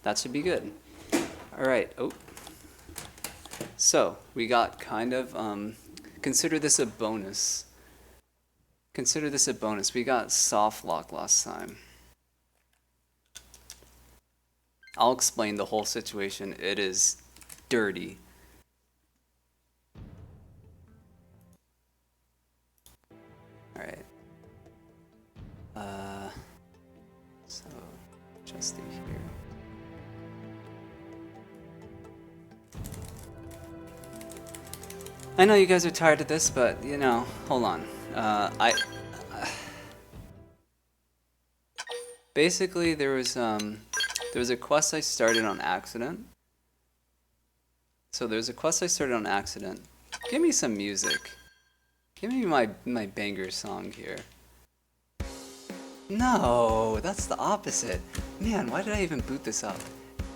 That should be good. Alright, oh. So, we got kind of, consider this a bonus. Consider this a bonus. We got soft lock last time. I'll explain the whole situation. It is dirty. Alright. So, just in here. I know you guys are tired of this, but, you know, hold on. Basically, there was a quest I started on accident. So there's a quest I started on accident. Give me some music. Give me my banger song here. No, that's the opposite. Man, why did I even boot this up?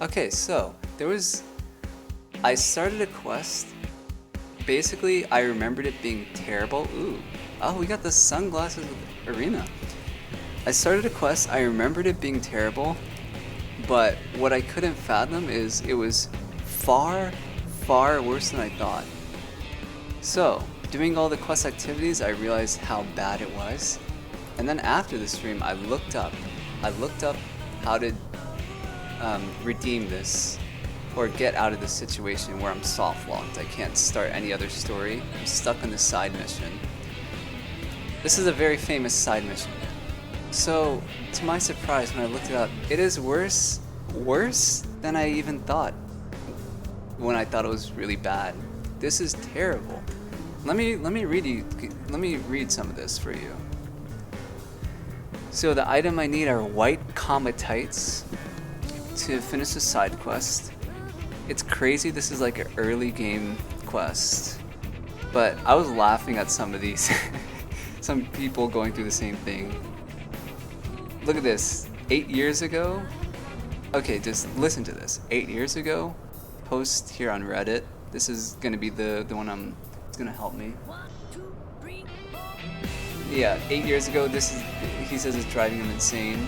Okay, so I started a quest. Basically, I remembered it being terrible. Ooh, oh, we got the sunglasses with Arena. I started a quest, I remembered it being terrible, but what I couldn't fathom is it was far, far worse than I thought. So, doing all the quest activities, I realized how bad it was. And then after the stream, I looked up how to redeem this, or get out of this situation where I'm soft locked. I can't start any other story. I'm stuck on this side mission. This is a very famous side mission. So, to my surprise, when I looked it up, it is worse than I even thought when I thought it was really bad. This is terrible. Let me read some of this for you. So the item I need are white cometites to finish the side quest. It's crazy, this is like an early game quest. But I was laughing at some of these. Some people going through the same thing. Look at this. 8 years ago? Okay, just listen to this. 8 years ago, post here on Reddit. This is gonna be the one it's gonna help me. Yeah, 8 years ago, he says it's driving him insane.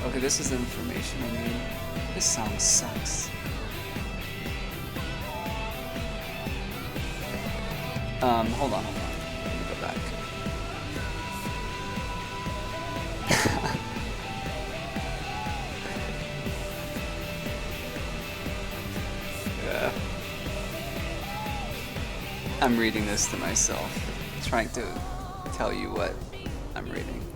Okay, this is the information I need. This song sucks. Hold on. Let me go back. Yeah. I'm reading this to myself, trying to tell you what I'm reading.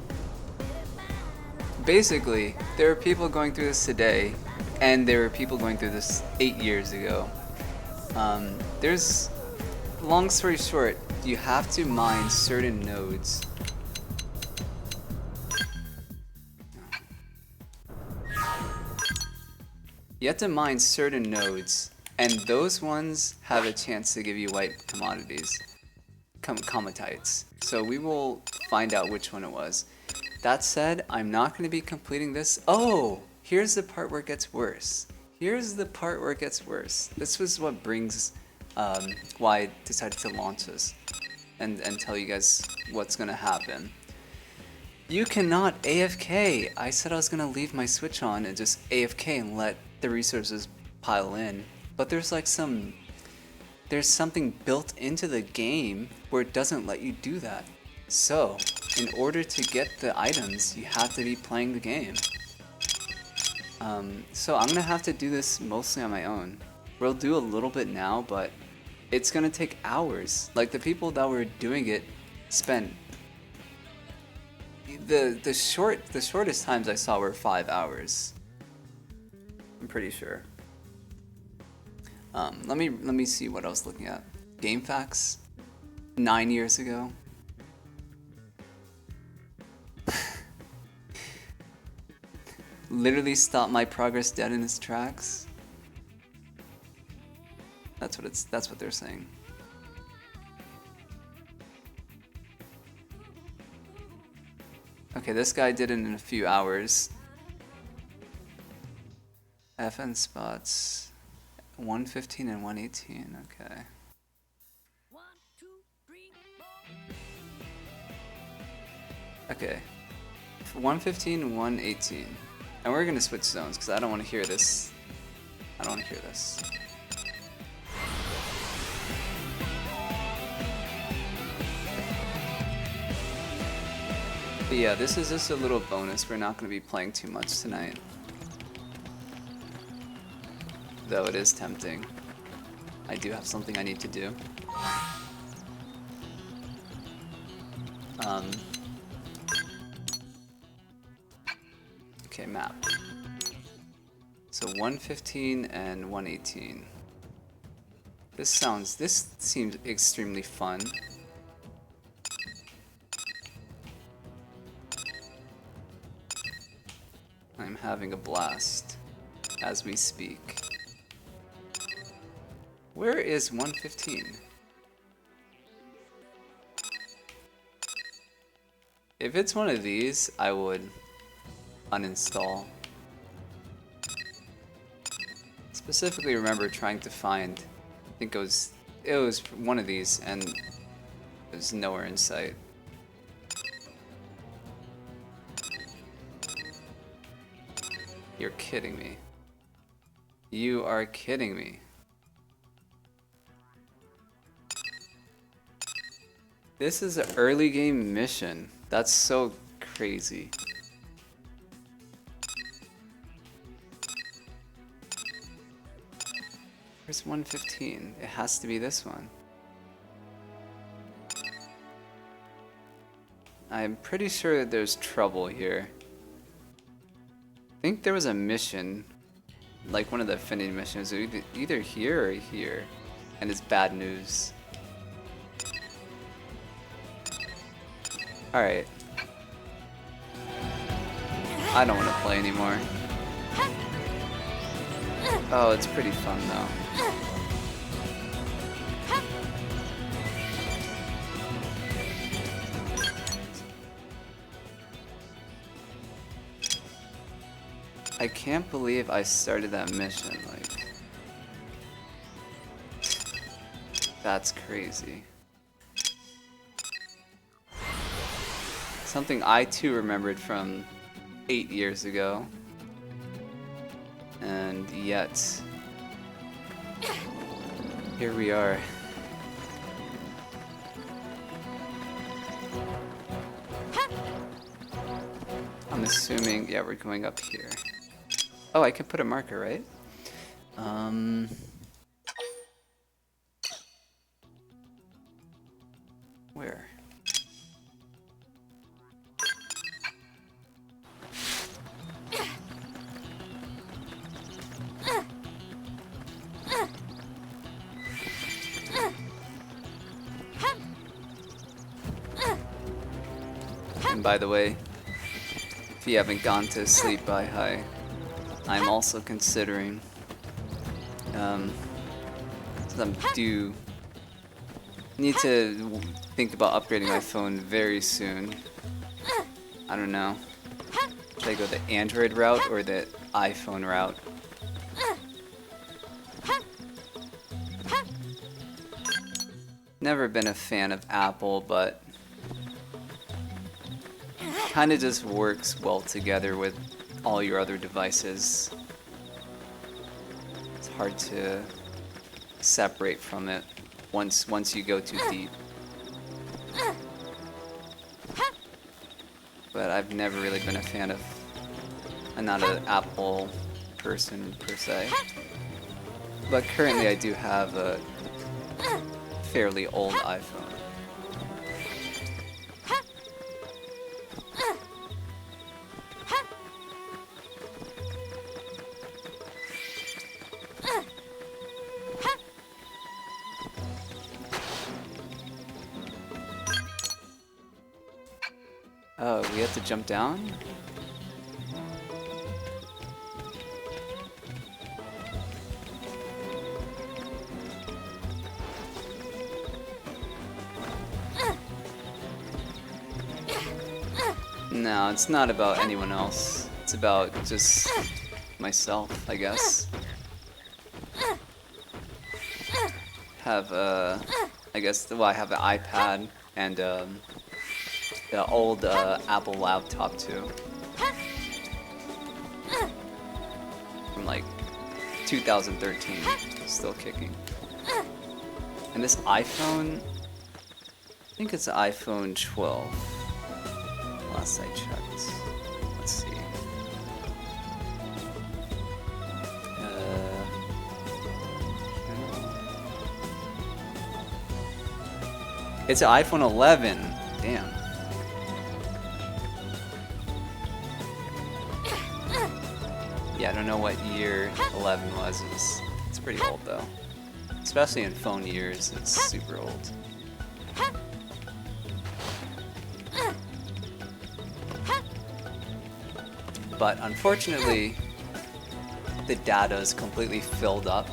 Basically, there are people going through this today, and there were people going through this 8 years ago. Long story short, you have to mine certain nodes. You have to mine certain nodes, and those ones have a chance to give you white commodities. Cometites. So we will find out which one it was. That said, I'm not going to be completing this. Oh! Here's the part where it gets worse. This was what brings why I decided to launch this and tell you guys what's going to happen. You cannot AFK! I said I was going to leave my Switch on and just AFK and let the resources pile in. But there's something built into the game where it doesn't let you do that. So, in order to get the items, you have to be playing the game. So I'm gonna have to do this mostly on my own. We'll do a little bit now, but it's gonna take hours. Like the people that were doing it spent the shortest times I saw were 5 hours. I'm pretty sure. Let me see what I was looking at. Game facts. 9 years ago. Literally stopped my progress dead in its tracks. That's what they're saying. Okay, this guy did it in a few hours. FN spots 115 and 118. Okay. 1, 2, 3, 4. Okay. 115, 118. And we're gonna switch zones because I don't want to hear this. I don't want to hear this. But yeah, this is just a little bonus. We're not going to be playing too much tonight. Though it is tempting. I do have something I need to do. Okay, map. So 115 and 118. This seems extremely fun. I'm having a blast as we speak. Where is 115? If it's one of these, I would uninstall. Specifically remember trying to find, I think it was one of these and it was nowhere in sight. You're kidding me. You are kidding me. This is an early game mission. That's so crazy. Where's 115? It has to be this one. I'm pretty sure that there's trouble here. I think there was a mission, like one of the affinity missions, either here or here, and it's bad news. Alright. I don't want to play anymore. Oh, it's pretty fun though. I can't believe I started that mission, like... That's crazy. Something I too remembered from 8 years ago. And yet... Here we are. I'm assuming, yeah, we're going up here. Oh, I can put a marker, right? Where? And by the way, if you haven't gone to sleep by high, I'm also considering I do need to think about upgrading my phone very soon. I don't know. Should I go the Android route or the iPhone route? Never been a fan of Apple, but kind of just works well together with all your other devices. It's hard to separate from it once you go too deep. But I've never really been a fan of... I'm not an Apple person per se. But currently I do have a fairly old iPhone. Oh, we have to jump down? No, it's not about anyone else. It's about just myself, I guess. Have I guess, well, I have an iPad and the old Apple laptop too. From like 2013, still kicking. And this iPhone, I think it's the iPhone 12. Last I checked. Let's see. It's an iPhone 11. Damn. Yeah, I don't know what year 11 was. It's pretty old though. Especially in phone years, it's super old. But unfortunately, the data is completely filled up.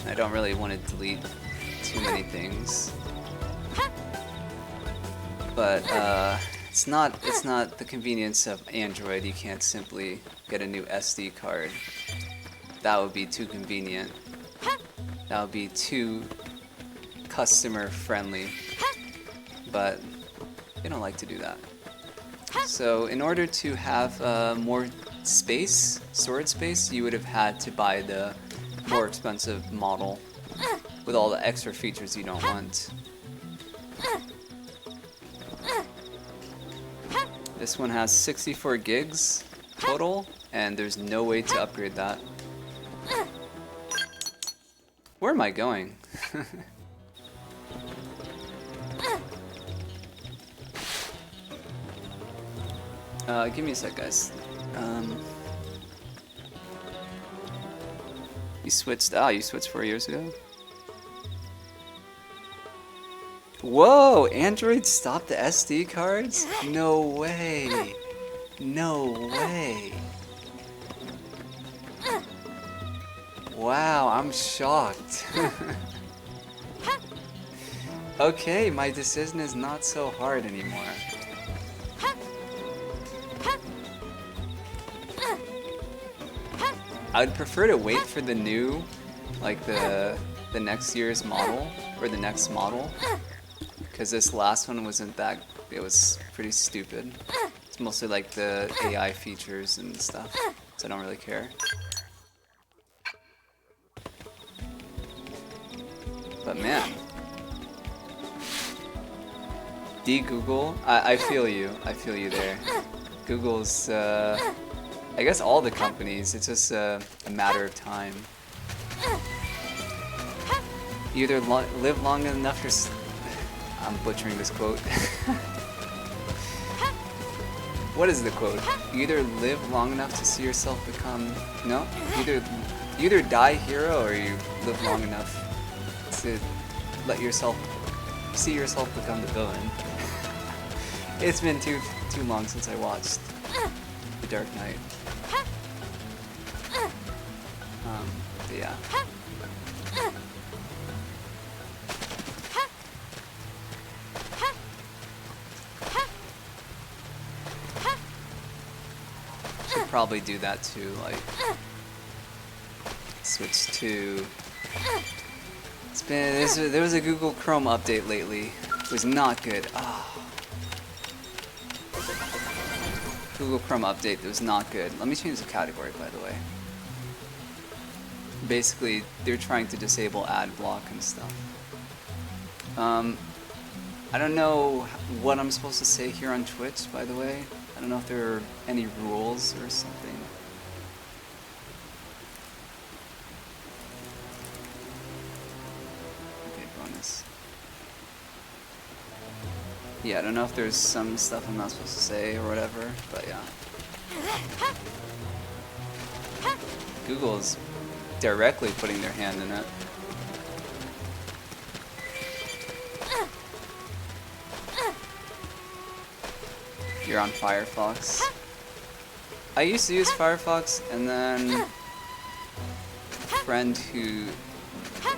I don't really want to delete too many things. But it's not the convenience of Android. You can't simply get a new SD card. That would be too convenient. That would be too customer friendly. But they don't like to do that. So in order to have more space, storage space, you would have had to buy the more expensive model with all the extra features you don't want. This one has 64 gigs total, and there's no way to upgrade that. Where am I going? Give me a sec, guys. You switched. Ah, you switched 4 years ago. Whoa! Android stopped the SD cards? No way! No way! Wow, I'm shocked. Okay, my decision is not so hard anymore. I would prefer to wait for the new, like the next year's model, or the next model, because this last one wasn't that, it was pretty stupid. It's mostly like the AI features and stuff, so I don't really care. But man, Google, I feel you there. Google's, I guess all the companies, it's just a matter of time. You either live long enough to... I'm butchering this quote. What is the quote? You either live long enough to see yourself become... No? You either die hero or you live long enough to let yourself... see yourself become the villain. It's been too long since I watched The Dark Knight. But yeah. Should probably do that too, like switch to. It's been there was a Google Chrome update lately. It was not good. Oh. Google Chrome update that was not good. Let me change the category, by the way. Basically, they're trying to disable ad block and stuff. I don't know what I'm supposed to say here on Twitch, by the way. I don't know if there are any rules or something. Okay, bonus. Yeah, I don't know if there's some stuff I'm not supposed to say or whatever, but yeah. Google's directly putting their hand in it. You're on Firefox. I used to use Firefox, and then a friend who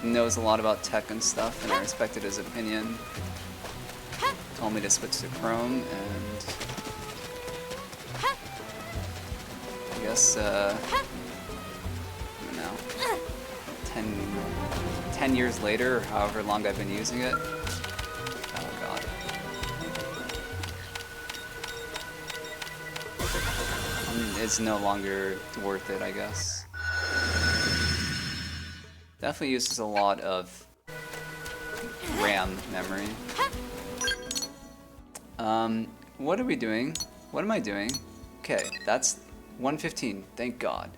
knows a lot about tech and stuff, and I respected his opinion, told me to switch to Chrome, and I guess, I don't know, 10 years later, or however long I've been using it. Oh god. it's no longer worth it, I guess. Definitely uses a lot of RAM memory. What are we doing? What am I doing? Okay, that's 115, thank God.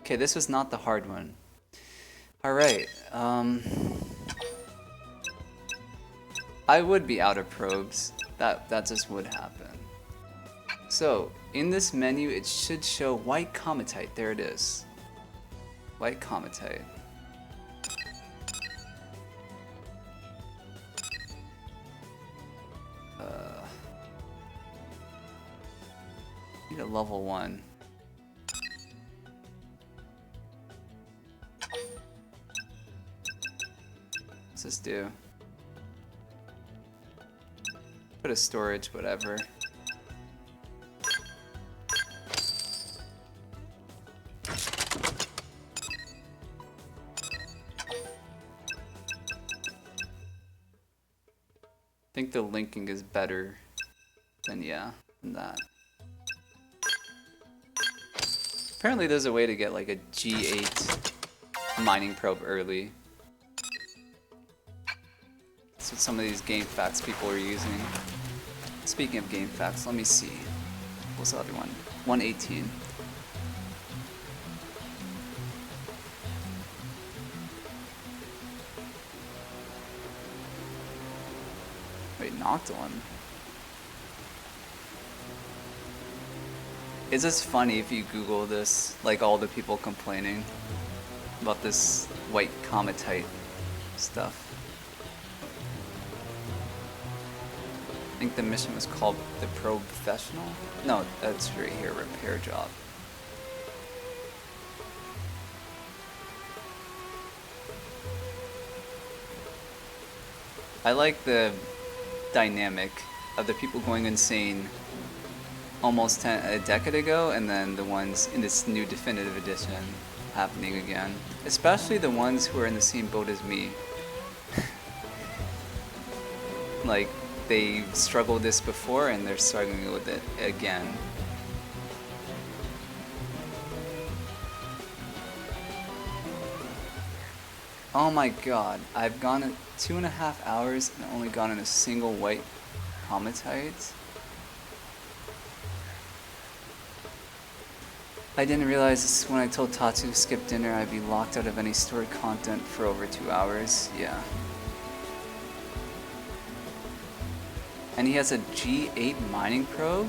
Okay, this was not the hard one. Alright, I would be out of probes. That just would happen. So, in this menu, it should show white cometite. There it is. White cometite. Need a level 1. What's this do? Put a storage, whatever. I think the linking is better than, yeah, than that. Apparently there's a way to get like a G8 mining probe early. That's what some of these game facts people are using. Speaking of game facts, let me see. What's the other one? 118. Wait, Noctilum. It's just funny if you Google this, like all the people complaining about this white cometite stuff. I think the mission was called the Probe Professional? No, that's right here, repair job. I like the dynamic of the people going insane almost a decade ago, and then the ones in this new definitive edition happening again. Especially the ones who are in the same boat as me. Like, they struggled this before and they're struggling with it again. Oh my god, I've gone 2.5 hours and only gotten a single white cometite. I didn't realize this when I told Tatsu to skip dinner I'd be locked out of any stored content for over 2 hours. Yeah. And he has a G8 mining probe?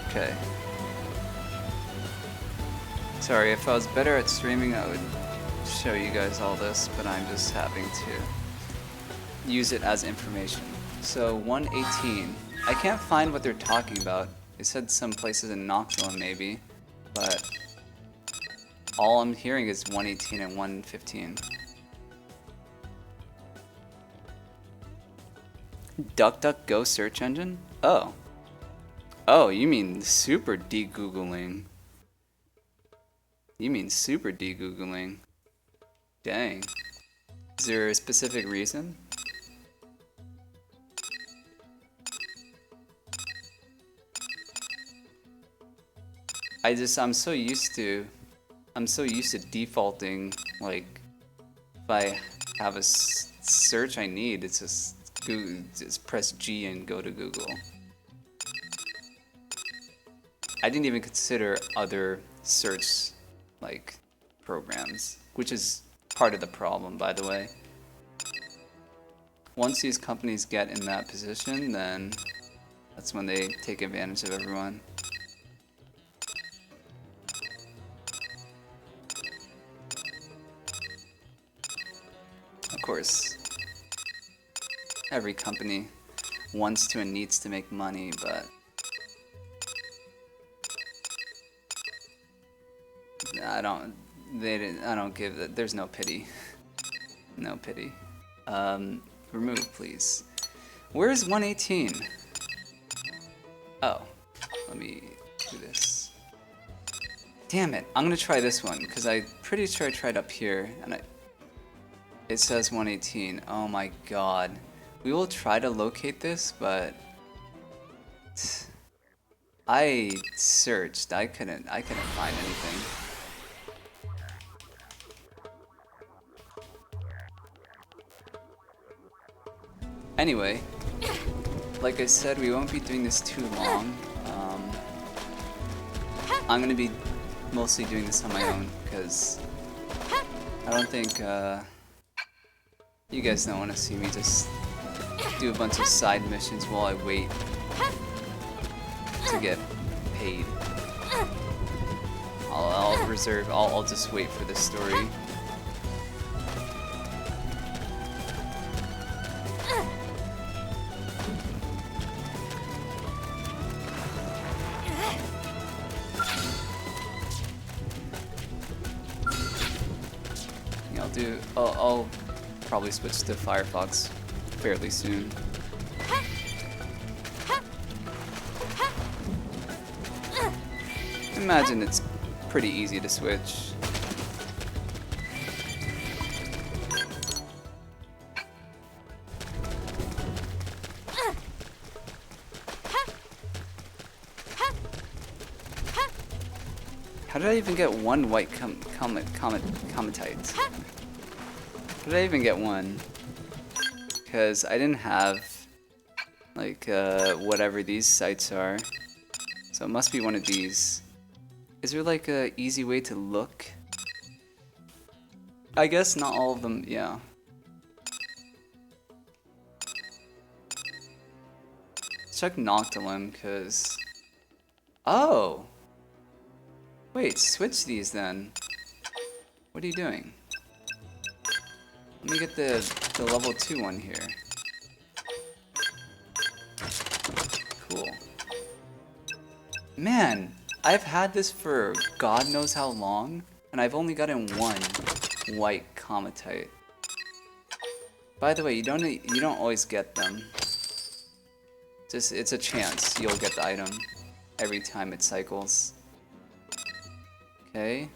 Okay. Sorry, if I was better at streaming I would show you guys all this, but I'm just having to use it as information. So 118. I can't find what they're talking about. They said some places in Noctilum maybe, but all I'm hearing is 118 and 115. DuckDuckGo search engine? Oh. Oh, you mean super de-googling. You mean super de-googling. Dang. Is there a specific reason? I'm so used to defaulting, like, if I have a search I need, it's just press G and go to Google. I didn't even consider other search, like, programs, which is part of the problem, by the way. Once these companies get in that position, then that's when they take advantage of everyone. Of course, every company wants to and needs to make money, but I don't give that. There's no pity. No pity. Remove, please. Where's 118? Oh, let me do this. Damn it, I'm gonna try this one, because I'm pretty sure I tried up here, and it says 118. Oh my god. We will try to locate this, but I searched. I couldn't find anything. Anyway, like I said, we won't be doing this too long. I'm gonna be mostly doing this on my own because I don't think you guys don't want to see me just do a bunch of side missions while I wait to get paid. I'll just wait for this story. I'll probably switch to Firefox fairly soon. Imagine it's pretty easy to switch. How did I even get one white cometite? How did I even get one? Because I didn't have like whatever these sites are, so it must be one of these. Is there like a easy way to look? I guess not all of them. Yeah. Check Noctilum, because oh. Wait, switch these then. What are you doing? Let me get the level 2 one here. Cool. Man, I've had this for God knows how long, and I've only gotten one white cometite. By the way, you don't always get them. Just it's a chance you'll get the item every time it cycles. Okay,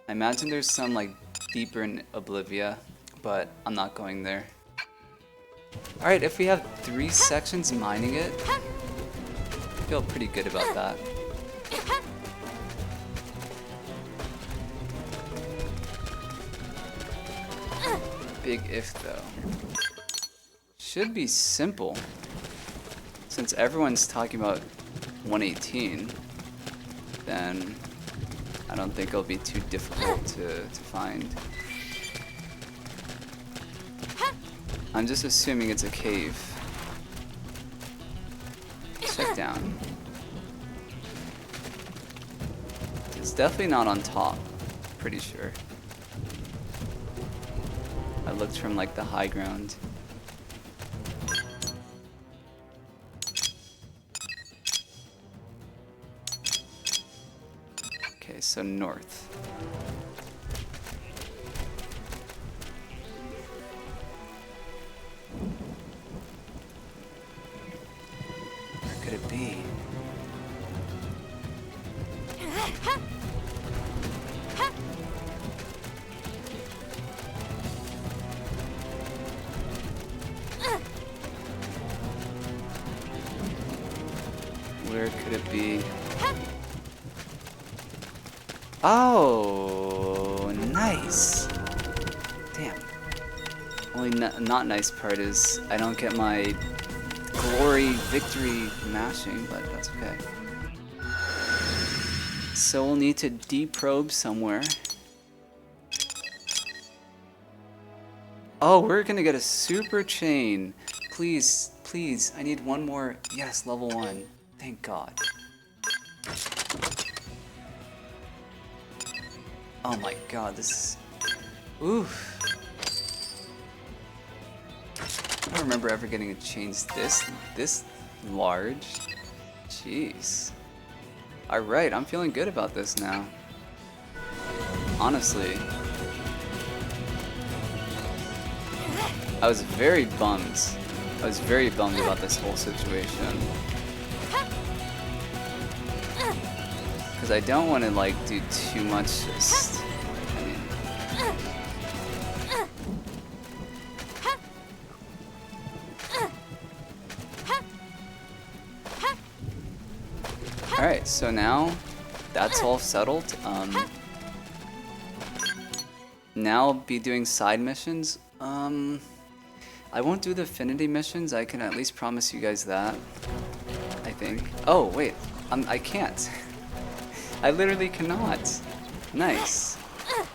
I imagine there's some like deeper in Oblivia, but I'm not going there. Alright, if we have 3 sections mining it, I feel pretty good about that. Big if though. Should be simple, since everyone's talking about 118, then I don't think it'll be too difficult to find. I'm just assuming it's a cave. Check down. It's definitely not on top, pretty sure. I looked from like the high ground. Okay, so north. Where could it be? Where could it be? Oh, nice. Damn. Only not nice part is I don't get my glory victory mashing, but that's okay. So we'll need to deprobe somewhere. Oh, we're gonna get a super chain. Please, please, I need one more. Yes, level 1. Thank God. Oh my God, this is... Oof. I don't remember ever getting a chain this large. Jeez. Alright, I'm feeling good about this now. Honestly. I was very bummed. I was very bummed about this whole situation. because I don't want to like do too much. Just, I mean, all right, so now that's all settled. Now I'll be doing side missions. I won't do the affinity missions. I can at least promise you guys that. I think. Oh wait, I can't. I literally cannot. Nice.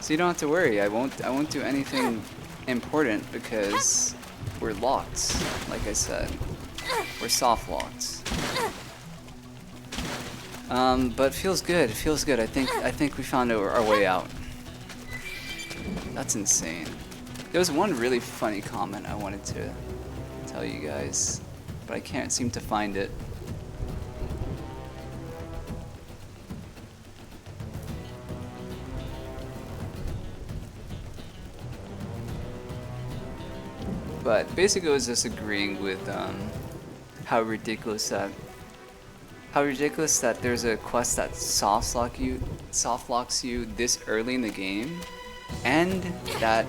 So you don't have to worry. I won't do anything important because we're locked. Like I said, we're soft locked. But feels good. Feels good. I think we found our way out. That's insane. There was one really funny comment I wanted to tell you guys, but I can't seem to find it. But basically, it was just agreeing with how ridiculous that there's a quest that soft locks you this early in the game, and that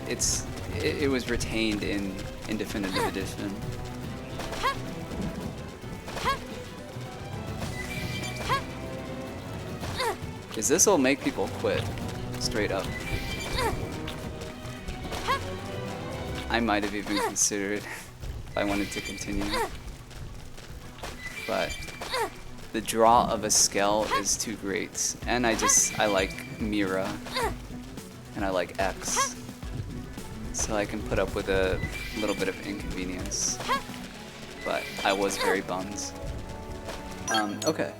it was retained in Definitive Edition. Because this will make people quit, straight up. I might have even considered if I wanted to continue. But the draw of a Skell is too great. And I like Mira. And I like X. So I can put up with a little bit of inconvenience. But I was very bummed. Okay.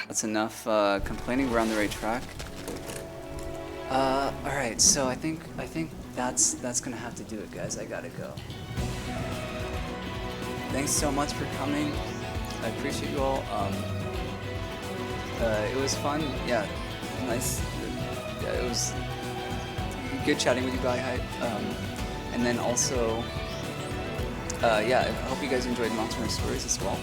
That's enough complaining. We're on the right track. Alright, so I think that's gonna have to do it, guys. I gotta go. Thanks so much for coming. I appreciate you all. It was fun. Yeah, nice. Yeah, it was good chatting with you, guy. And then also, yeah, I hope you guys enjoyed Monster Hunter Stories as well.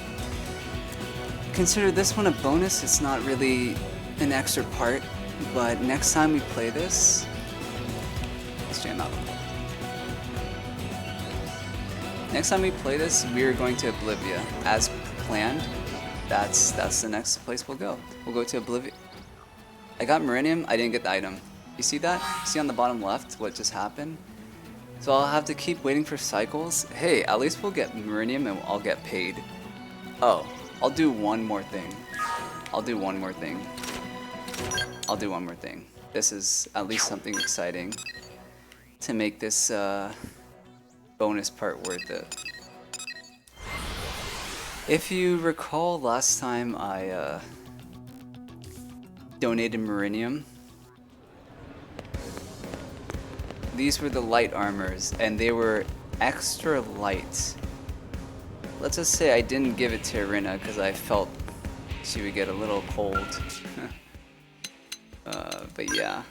Consider this one a bonus. It's not really an extra part, but next time we play this, let's jam out. Next time we play this, we are going to Oblivia as planned. That's the next place we'll go. We'll go to Oblivia. I got Meridium. I didn't get the item. You see that? See on the bottom left what just happened? So I'll have to keep waiting for cycles. Hey, at least we'll get Meridium and I'll get paid. Oh, I'll do one more thing. I'll do one more thing. This is at least something exciting to make this bonus part worth it. If you recall last time I donated Meridium, these were the light armors and they were extra light. Let's just say I didn't give it to Irina because I felt she would get a little cold. But yeah,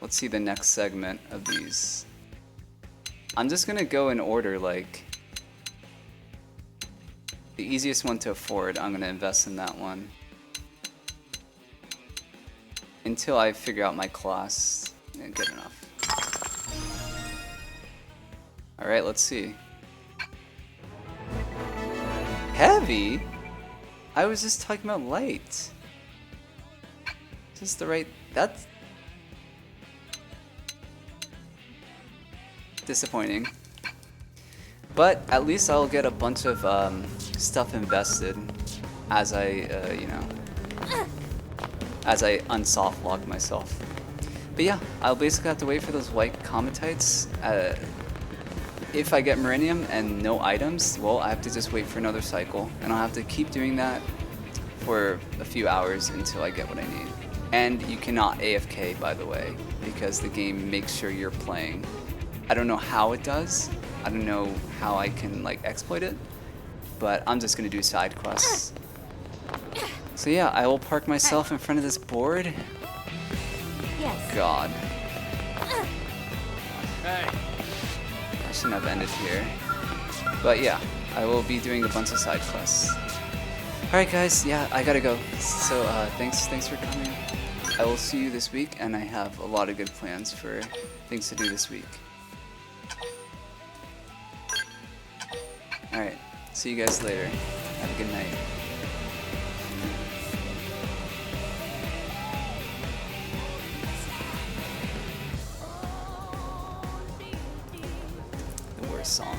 let's see the next segment of these. I'm just gonna go in order, like the easiest one to afford. I'm gonna invest in that one until I figure out my class. Yeah, good enough. All right, let's see. Heavy? I was just talking about light. Just the right. That's disappointing. But at least I'll get a bunch of stuff invested as I, as I unsoft lock myself. But yeah, I'll basically have to wait for those white cometites. If I get Meridium and no items, well, I have to just wait for another cycle, and I'll have to keep doing that for a few hours until I get what I need. And you cannot AFK, by the way, because the game makes sure you're playing. I don't know how it does. I don't know how I can like exploit it, but I'm just gonna do side quests. So yeah, I will park myself in front of this board. Yes. God. I shouldn't have ended here. But yeah, I will be doing a bunch of side quests. Alright guys, yeah, I gotta go. So thanks for coming. I will see you this week, and I have a lot of good plans for things to do this week. Alright, see you guys later. Have a good night. The worst song.